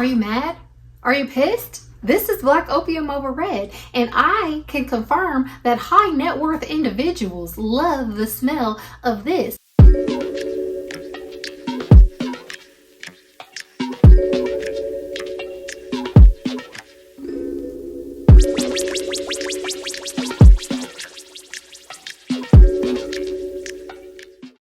Are you mad? Are you pissed? This is Black Opium Over Red, and I can confirm that high net worth individuals love the smell of this.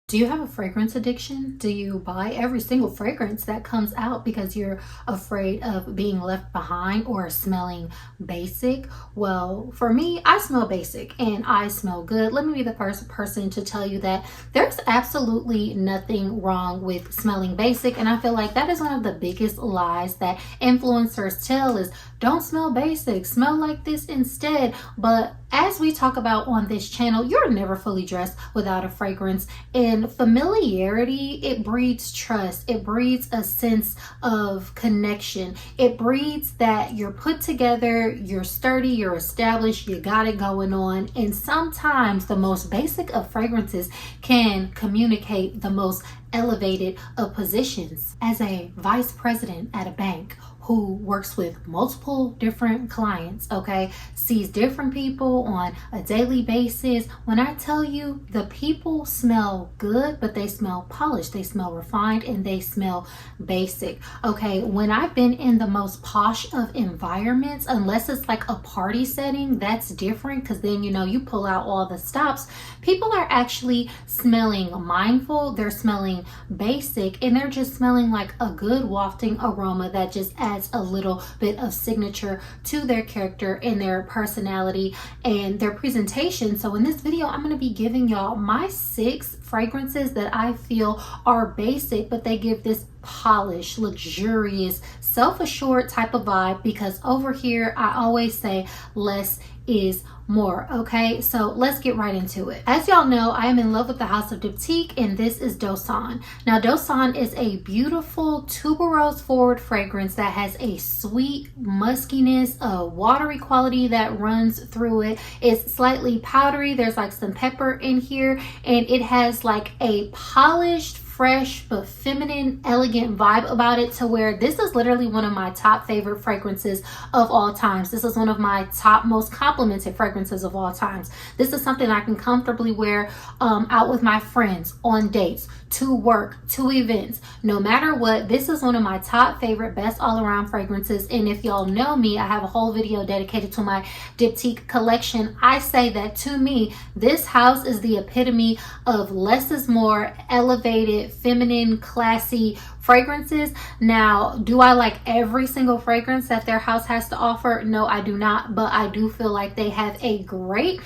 Do you have a fragrance addiction? Do you buy every single fragrance that comes out because you're afraid of being left behind or smelling basic? Well, for me, I smell basic and I smell good. Let me be the first person to tell you that there's absolutely nothing wrong with smelling basic. And I feel like that is one of the biggest lies that influencers tell is don't smell basic, smell like this instead. But as we talk about on this channel, you're never fully dressed without a fragrance. And familiarity, it breeds trust. It breeds a sense of connection. It breeds that you're put together, you're sturdy, you're established, you got it going on. And sometimes the most basic of fragrances can communicate the most elevated of positions. As a vice president at a bank who works with multiple different clients, okay, sees different people on a daily basis, when I tell you the people smell good, but they smell polished, they smell refined, and they smell basic, okay? When I've been in the most posh of environments, unless it's like a party setting, that's different because then, you know, you pull out all the stops. People are actually smelling mindful, they're smelling basic, and they're just smelling like a good wafting aroma that just adds a little bit of signature to their character and their personality and their presentation. So in this video, I'm going to be giving y'all my 6 fragrances that I feel are basic, but they give this polished, luxurious, self-assured type of vibe, because over here I always say less is more. Okay, so let's get right into it. As y'all know, I am in love with the House of Diptyque, and this is Dosan. Now Dosan is a beautiful tuberose forward fragrance that has a sweet muskiness, a watery quality that runs through it. It's slightly powdery, there's like some pepper in here, and it has like a polished, fresh but feminine, elegant vibe about it, to where this is literally one of my top favorite fragrances of all times. This is one of my top most complimented fragrances of all times. This is something I can comfortably wear out with my friends, on dates, to work, to events, no matter what. This is one of my top favorite, best all-around fragrances. And if y'all know me, I have a whole video dedicated to my Diptyque collection. I say that to me, this house is the epitome of less is more, elevated, feminine, classy fragrances. Now, do I like every single fragrance that their house has to offer? No, I do not, but I do feel like they have a great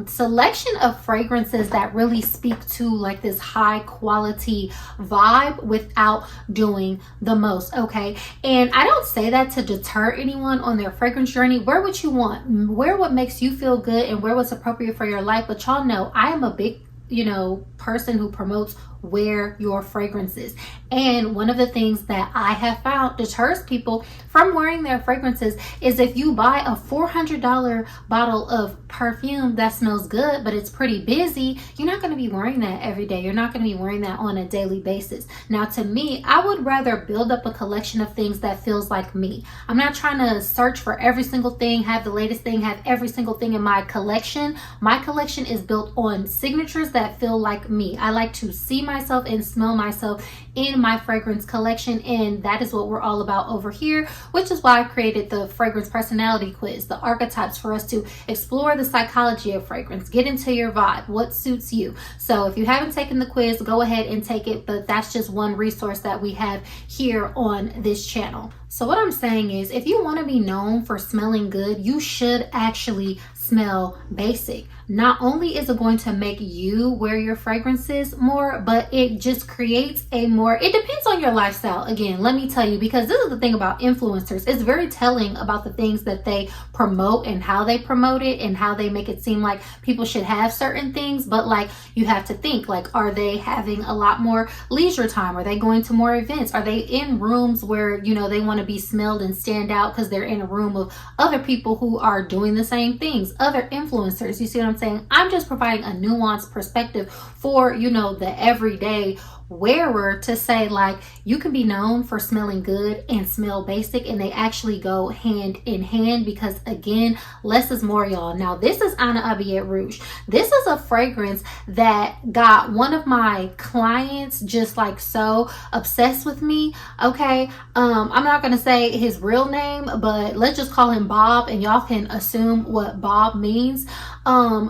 selection of fragrances that really speak to like this high quality vibe without doing the most, okay? And I don't say that to deter anyone on their fragrance journey. Wear what you want, wear what makes you feel good, and wear what's appropriate for your life. But y'all know I am a big, you know, person who promotes wear your fragrances. And one of the things that I have found deters people from wearing their fragrances is if you buy a $400 bottle of perfume that smells good, but it's pretty busy, you're not going to be wearing that every day. You're not going to be wearing that on a daily basis. Now, to me, I would rather build up a collection of things that feels like me. I'm not trying to search for every single thing, have the latest thing, have every single thing in my collection. My collection is built on signatures that feel like me. I like to see myself and smell myself in my fragrance collection, and that is what we're all about over here, which is why I created the fragrance personality quiz, the archetypes, for us to explore the psychology of fragrance, get into your vibe, what suits you. So if you haven't taken the quiz, go ahead and take it, but that's just one resource that we have here on this channel. So what I'm saying is, if you want to be known for smelling good, you should actually smell basic. Not only is it going to make you wear your fragrances more, but it just creates a more, it depends on your lifestyle. Again, let me tell you, because this is the thing about influencers. It's very telling about the things that they promote and how they promote it and how they make it seem like people should have certain things. But like, you have to think, like, are they having a lot more leisure time? Are they going to more events? Are they in rooms where, you know, they want to be smelled and stand out because they're in a room of other people who are doing the same things, other influencers? You see what I'm saying? I'm just providing a nuanced perspective for, you know, the everyday wearer to say like you can be known for smelling good and smell basic, and they actually go hand in hand, because again, less is more, y'all. Now this is Anna Abiet Rouge. This is a fragrance that got one of my clients just like so obsessed with me. Okay, I'm not gonna say his real name, but let's just call him Bob, and y'all can assume what Bob means.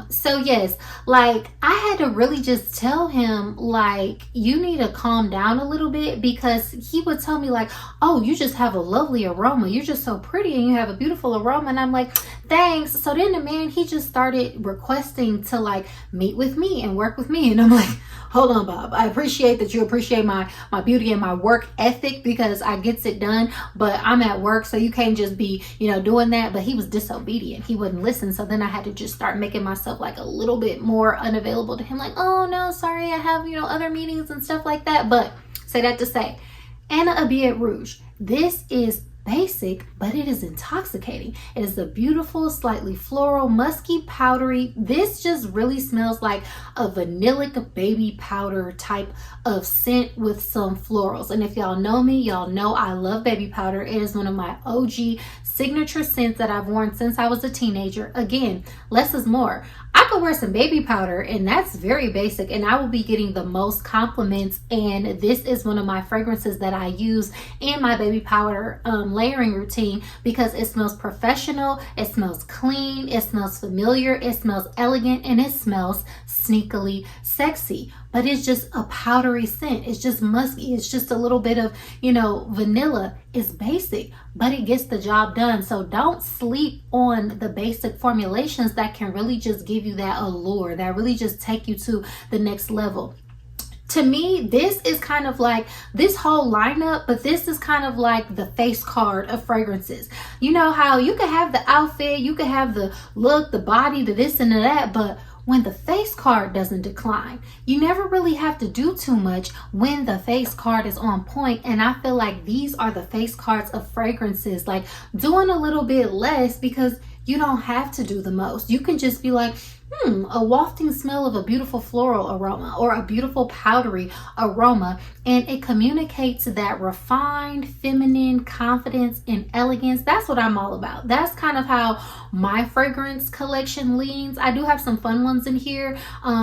So yes, like I had to really just tell him like, you need to calm down a little bit, because he would tell me like, oh, you just have a lovely aroma, you're just so pretty and you have a beautiful aroma, and I'm like, thanks. So then the man, he just started requesting to like meet with me and work with me, and I'm like, hold on, Bob, I appreciate that you appreciate my beauty and my work ethic, because I gets it done, but I'm at work, so you can't just be, you know, doing that. But he was disobedient, he wouldn't listen. So then I had to just start making myself like a little bit more unavailable to him, like, oh no, sorry, I have, you know, other meetings and stuff like that. But say that to say, Anna Abiet Rouge, this is basic, but it is intoxicating. It is a beautiful, slightly floral, musky, powdery. This just really smells like a vanillic baby powder type of scent with some florals. And if y'all know me, y'all know I love baby powder. It is one of my OG signature scents that I've worn since I was a teenager. Again, less is more. I could wear some baby powder and that's very basic, and I will be getting the most compliments. And this is one of my fragrances that I use in my baby powder layering routine, because it smells professional, it smells clean, it smells familiar, it smells elegant, and it smells sneakily sexy. But it's just a powdery scent. It's just musky. It's just a little bit of, you know, vanilla. It's basic, but it gets the job done. So don't sleep on the basic formulations that can really just give you that allure, that really just take you to the next level. To me, this is kind of like this whole lineup, but this is kind of like the face card of fragrances. You know how you can have the outfit, you can have the look, the body, the this and the that, but when the face card doesn't decline, you never really have to do too much when the face card is on point. And I feel like these are the face cards of fragrances, like doing a little bit less, because you don't have to do the most. You can just be like, a wafting smell of a beautiful floral aroma or a beautiful powdery aroma, and it communicates that refined feminine confidence and elegance. That's what I'm all about. That's kind of how my fragrance collection leans. I do have some fun ones in here,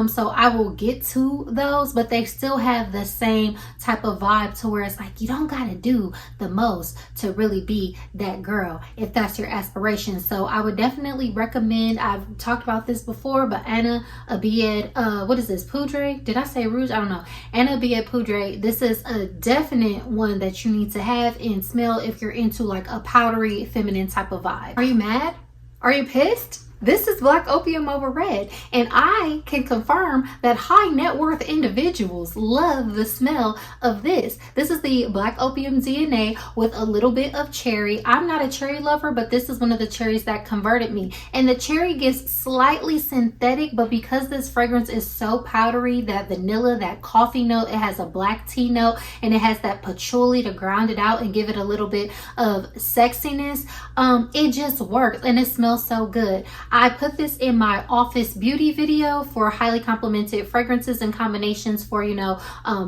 so I will get to those, but they still have the same type of vibe, to where it's like you don't gotta do the most to really be that girl if that's your aspiration. So I would definitely recommend, I've talked about this before, but Anna Abiet, what is this, Poudre? Did I say Rouge? I don't know. Anna Abiet Poudre. This is a definite one that you need to have and smell if you're into like a powdery feminine type of vibe. Are you mad? Are you pissed? This is Black Opium over Red, and I can confirm that high net worth individuals love the smell of this. This is the Black Opium DNA with a little bit of cherry. I'm not a cherry lover, but this is one of the cherries that converted me. And the cherry gets slightly synthetic, but because this fragrance is so powdery, that vanilla, that coffee note, it has a black tea note, and it has that patchouli to ground it out and give it a little bit of sexiness. It just works, and it smells so good. I put this in my office beauty video for highly complimented fragrances and combinations for, you know,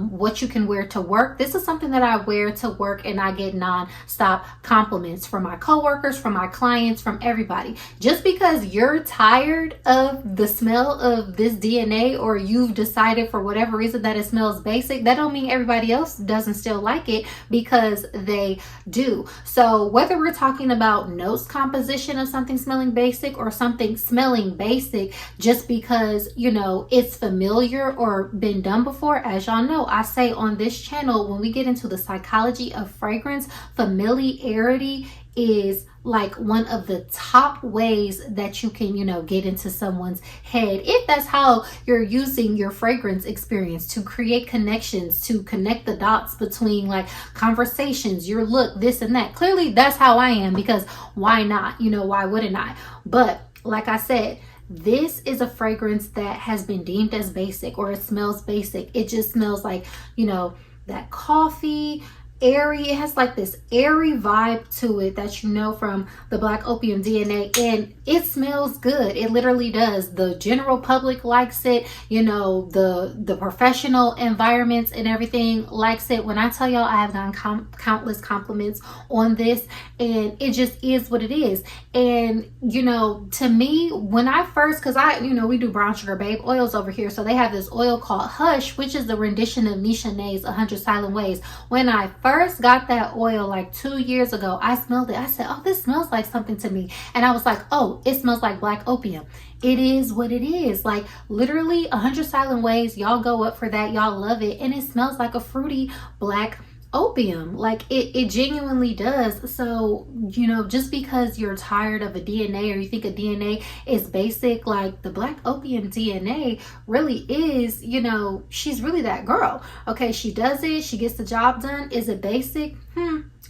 what you can wear to work. This is something that I wear to work, and I get non-stop compliments from my coworkers, from my clients, from everybody. Just because you're tired of the smell of this DNA, or you've decided for whatever reason that it smells basic, that don't mean everybody else doesn't still like it, because they do. So whether we're talking about notes composition of something smelling basic, or something smelling basic just because, you know, it's familiar or been done before, as y'all know, I say on this channel, when we get into the psychology of fragrance, familiarity is like one of the top ways that you can, you know, get into someone's head, if that's how you're using your fragrance experience to create connections, to connect the dots between like conversations, your look, this and that. Clearly that's how I am, because why not? You know, why wouldn't I? But like I said, this is a fragrance that has been deemed as basic, or it smells basic. It just smells like, you know, that coffee, airy. It has like this airy vibe to it that you know from the Black Opium DNA, and it smells good. It literally does. The general public likes it, you know, the professional environments and everything likes it. When I tell y'all, I have gotten countless compliments on this, and it just is what it is. And you know, to me, when I first, because you know, we do Brown Sugar Babe oils over here, so they have this oil called Hush, which is the rendition of Nishane's 100 Silent Ways. When I first got that oil like 2 years ago, I smelled it. I said, oh, this smells like something to me. And I was like, oh, it smells like Black Opium. It is what it is. Like literally 100 Silent Ways, y'all go up for that. Y'all love it. And it smells like a fruity Black Opium. Like it genuinely does. So, you know, just because you're tired of a DNA or you think a DNA is basic, like the Black Opium DNA really is, you know, she's really that girl. Okay, she does it, she gets the job done. Is it basic?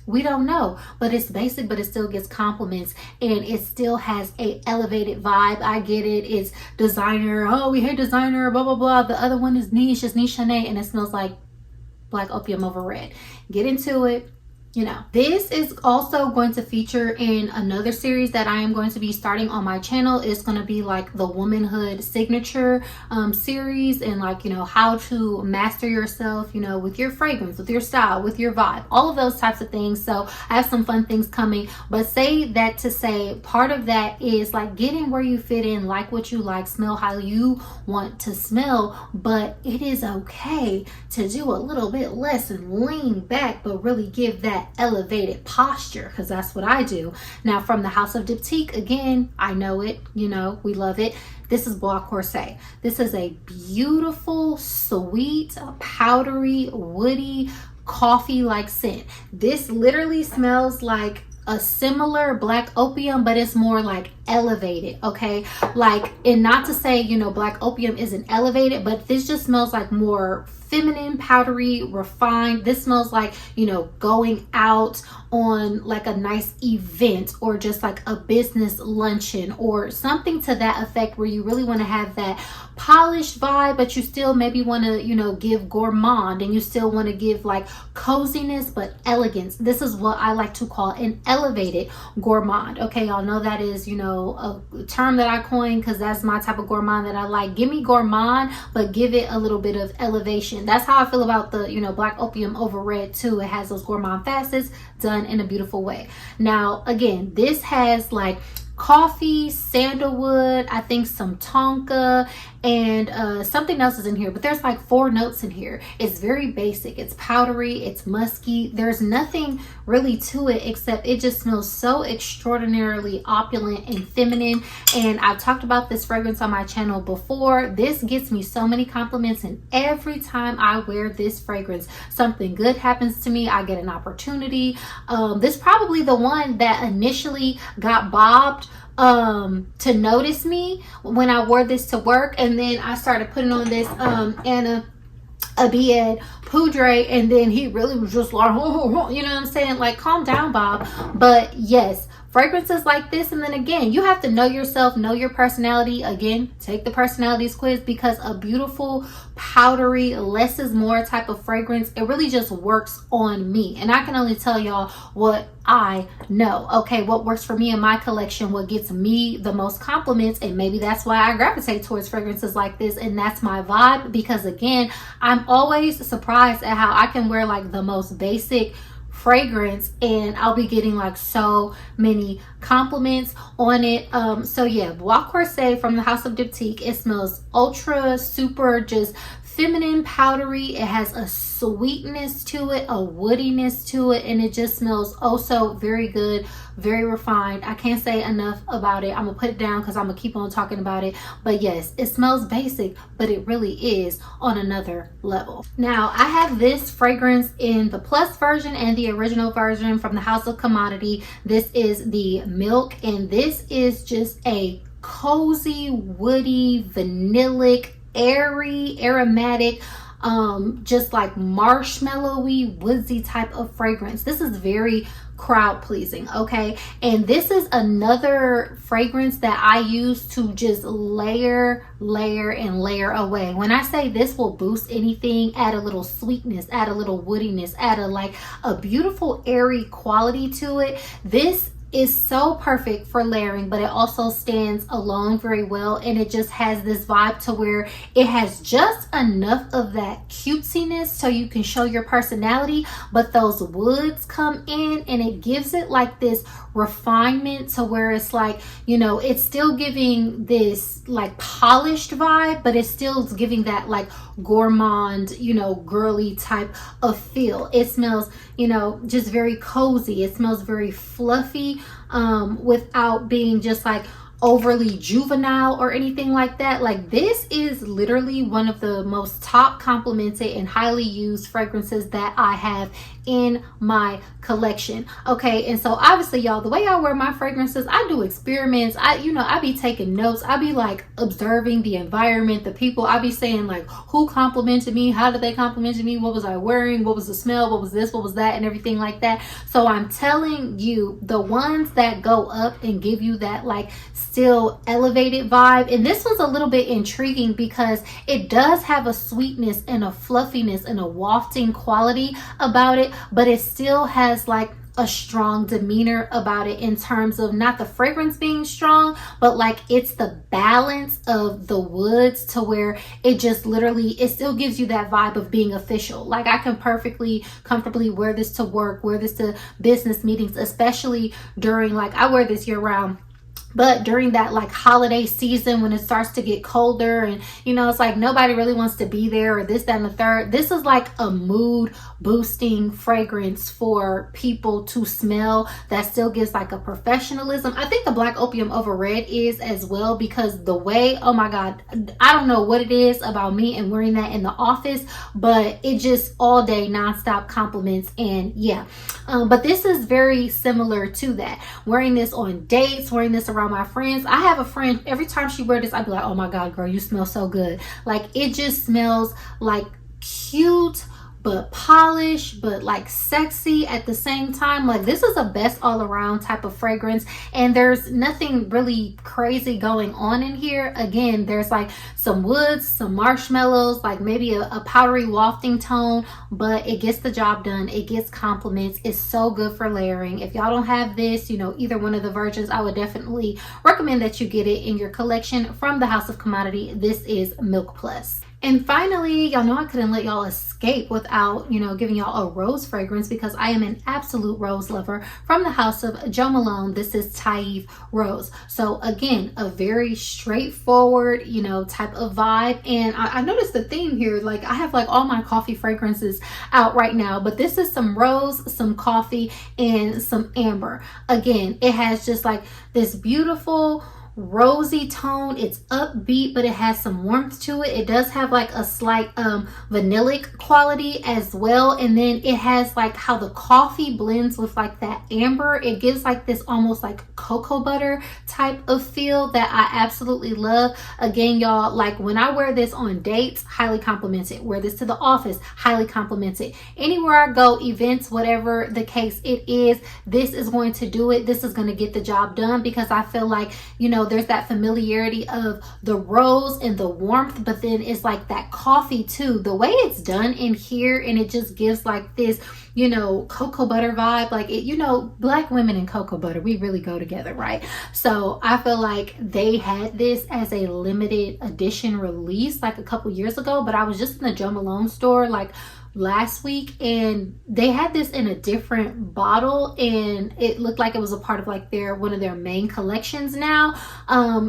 We don't know, but it's basic, but it still gets compliments, and it still has a elevated vibe. I get it. It's designer. Oh, we hate designer, blah, blah, blah. The other one is niche, it's Niche, and it smells like Black Opium over red. Get into it. You know, this is also going to feature in another series that I am going to be starting on my channel. It's going to be like the womanhood signature series, and like, you know, how to master yourself, you know, with your fragrance, with your style, with your vibe, all of those types of things. So I have some fun things coming, but say that to say part of that is like getting where you fit in, like what you like, smell how you want to smell. But it is okay to do a little bit less and lean back, but really give that elevated posture, because that's what I do. Now from the House of Diptyque, again, I know it, you know, we love it. This is Bois Corset. This is a beautiful, sweet, powdery, woody, coffee-like scent. This literally smells like a similar Black Opium, but it's more like elevated, okay? Like, and not to say, you know, Black Opium isn't elevated, but this just smells like more feminine, powdery, refined. This smells like, you know, going out on like a nice event or just like a business luncheon or something to that effect, where you really want to have that polished vibe, but you still maybe want to, you know, give gourmand, and you still want to give like coziness but elegance. This is what I like to call an elevated gourmand. Okay, y'all know that is, you know, a term that I coined because that's my type of gourmand that I like. Give me gourmand, but give it a little bit of elevation. That's how I feel about the, you know, Black Opium over red too. It has those gourmand facets done in a beautiful way. Now again, this has like coffee, sandalwood, I think some tonka, and something else is in here, but there's like 4 notes in here. It's very basic. It's powdery, it's musky. There's nothing really to it except it just smells so extraordinarily opulent and feminine. And I've talked about this fragrance on my channel before. This gets me so many compliments, and every time I wear this fragrance, something good happens to me. I get an opportunity. This is probably the one that initially got bobbed to notice me when I wore this to work, and then I started putting on this Anna Abiyed Poudre, and then he really was just like, oh, you know what I'm saying? Like, calm down, Bob. But yes, fragrances like this, and then again, you have to know yourself, know your personality. Again, take the personalities quiz, because a beautiful, powdery, less is more type of fragrance, it really just works on me. And I can only tell y'all what I know, okay? What works for me in my collection, what gets me the most compliments, and maybe that's why I gravitate towards fragrances like this, and that's my vibe. Because again, I'm always surprised at how I can wear like the most basic fragrance and I'll be getting like so many compliments on it. So yeah, Bois Corset from the House of Diptyque. It smells ultra super just feminine, powdery. It has a sweetness to it, a woodiness to it, and it just smells also very good, very refined. I can't say enough about it. I'm gonna put it down because I'm gonna keep on talking about it. But yes, it smells basic, but it really is on another level. Now I have this fragrance in the plus version and the original version from the House of Commodity. This is the Milk, and this is just a cozy, woody, vanillic, airy, aromatic, just like marshmallowy, woodsy type of fragrance. This is very crowd pleasing. Okay, and this is another fragrance that I use to just layer and layer away. When I say this will boost anything, add a little sweetness, add a little woodiness, add a beautiful airy quality to it, this is so perfect for layering, but it also stands alone very well, and it just has this vibe to where it has just enough of that cutesiness so you can show your personality, but those woods come in and it gives it like this refinement to where it's like, you know, it's still giving this like polished vibe, but it's still giving that like gourmand, you know, girly type of feel. It smells, you know, just very cozy. It smells very fluffy, without being just like overly juvenile or anything like that. Like, this is literally one of the most top complimented and highly used fragrances that I have in my collection. Okay, and so obviously, y'all, the way I wear my fragrances, I do experiments. I be taking notes. I be like observing the environment, the people. I be saying like, who complimented me? How did they compliment me? What was I wearing? What was the smell? What was this? What was that? And everything like that. So I'm telling you, the ones that go up and give you that like still elevated vibe. And this one's a little bit intriguing because it does have a sweetness and a fluffiness and a wafting quality about it, but it still has like a strong demeanor about it in terms of not the fragrance being strong, but like it's the balance of the woods to where it just literally, it still gives you that vibe of being official. Like, I can perfectly comfortably wear this to work, wear this to business meetings, especially during, like, I wear this year round. But during that like holiday season, when it starts to get colder and, you know, it's like nobody really wants to be there or this, that, and the third, this is like a mood boosting fragrance for people to smell that still gives like a professionalism. I think the Black Opium Over Red is as well, because the way, oh my God, I don't know what it is about me and wearing that in the office, but it just all day nonstop compliments. And yeah, but this is very similar to that. Wearing this on dates, wearing this around my friends. I have a friend, every time she wears this, I'd be like, oh my God, girl, you smell so good. Like, it just smells like cute, but polished, but like sexy at the same time. Like, this is a best all around type of fragrance, and there's nothing really crazy going on in here. Again, there's like some woods, some marshmallows, like maybe a powdery wafting tone, but it gets the job done. It gets compliments. It's so good for layering. If y'all don't have this, you know, either one of the versions, I would definitely recommend that you get it in your collection from the House of Commodity. This is Milk Plus. And finally, y'all know I couldn't let y'all escape without, you know, giving y'all a rose fragrance, because I am an absolute rose lover from the house of Jo Malone. This is Taif Rose. So again, a very straightforward, you know, type of vibe. And I noticed the theme here, like I have like all my coffee fragrances out right now, but this is some rose, some coffee, and some amber. Again, it has just like this beautiful rosy tone. It's upbeat, but it has some warmth to it. It does have like a slight vanillic quality as well, and then it has like how the coffee blends with like that amber. It gives like this almost like cocoa butter type of feel that I absolutely love. Again, y'all, like when I wear this on dates, highly complimented. Wear this to the office, highly complimented. Anywhere I go, events, whatever the case it is, this is going to do it. This is going to get the job done, because I feel like, you know, there's that familiarity of the rose and the warmth, but then it's like that coffee too. The way it's done in here, and it just gives like this, you know, cocoa butter vibe. Like, it, you know, Black women and cocoa butter, we really go together, right? So I feel like they had this as a limited edition release like a couple years ago, but I was just in the Jo Malone store like last week, and they had this in a different bottle, and it looked like it was a part of like one of their main collections now.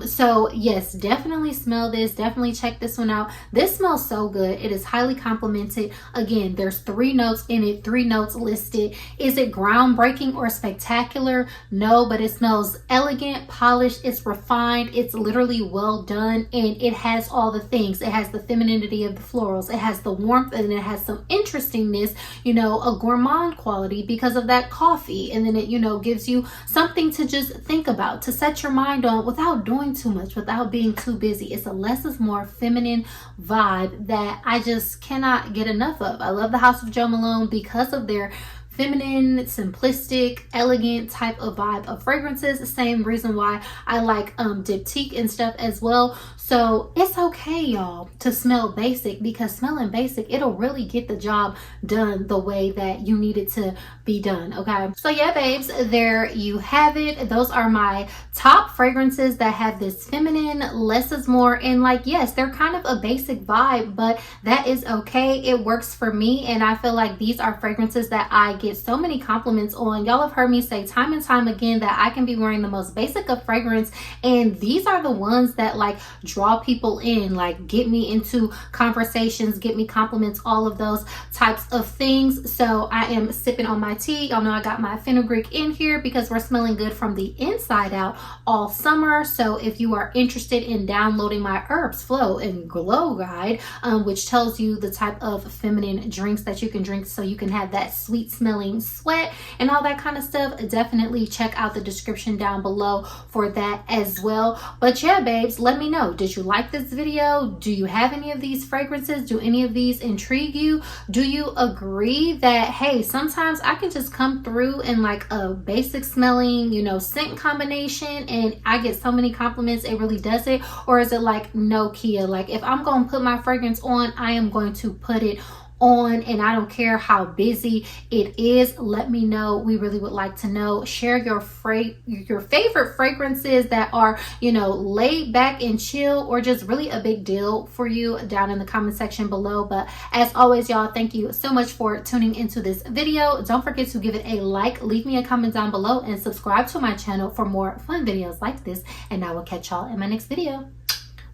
So yes, definitely smell this, definitely check this one out. This smells so good. It is highly complimented. Again, there's 3 notes in it, 3 notes listed. Is it groundbreaking or spectacular? No, but it smells elegant, polished, it's refined, it's literally well done, and it has all the things. It has the femininity of the florals, it has the warmth, and it has some interestingness, you know, a gourmand quality because of that coffee. And then it, you know, gives you something to just think about, to set your mind on without doing too much, without being too busy. It's a less is more feminine vibe that I just cannot get enough of. I love the House of Jo Malone because of their feminine, simplistic, elegant type of vibe of fragrances. Same reason why I like diptyque and stuff as well. So it's okay, y'all, to smell basic, because smelling basic, it'll really get the job done the way that you need it to be done. Okay, so yeah, babes, there you have it. Those are my top fragrances that have this feminine, less is more, and like, yes, they're kind of a basic vibe, but that is okay. It works for me, and I feel like these are fragrances that I get so many compliments on. Y'all have heard me say time and time again that I can be wearing the most basic of fragrance, and these are the ones that like draw people in, like get me into conversations, get me compliments, all of those types of things. So I am sipping on my tea. Y'all know I got my fenugreek in here because we're smelling good from the inside out all summer. So if you are interested in downloading my Herbs Flow and Glow guide, which tells you the type of feminine drinks that you can drink so you can have that sweet smelling sweat and all that kind of stuff, definitely check out the description down below for that as well. But yeah, babes, let me know, did you like this video? Do you have any of these fragrances? Do any of these intrigue you? Do you agree that, hey, sometimes I can just come through in like a basic smelling, you know, scent combination and I get so many compliments, it really does it? Or is it like, no, Kiya, like if I'm going to put my fragrance on, I am going to put it on, and I don't care how busy it is? Let me know. We really would like to know. Share your favorite fragrances that are, you know, laid back and chill, or just really a big deal for you down in the comment section below. But as always, y'all, thank you so much for tuning into this video. Don't forget to give it a like, leave me a comment down below, and subscribe to my channel for more fun videos like this. And I will catch y'all in my next video.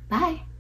Bye.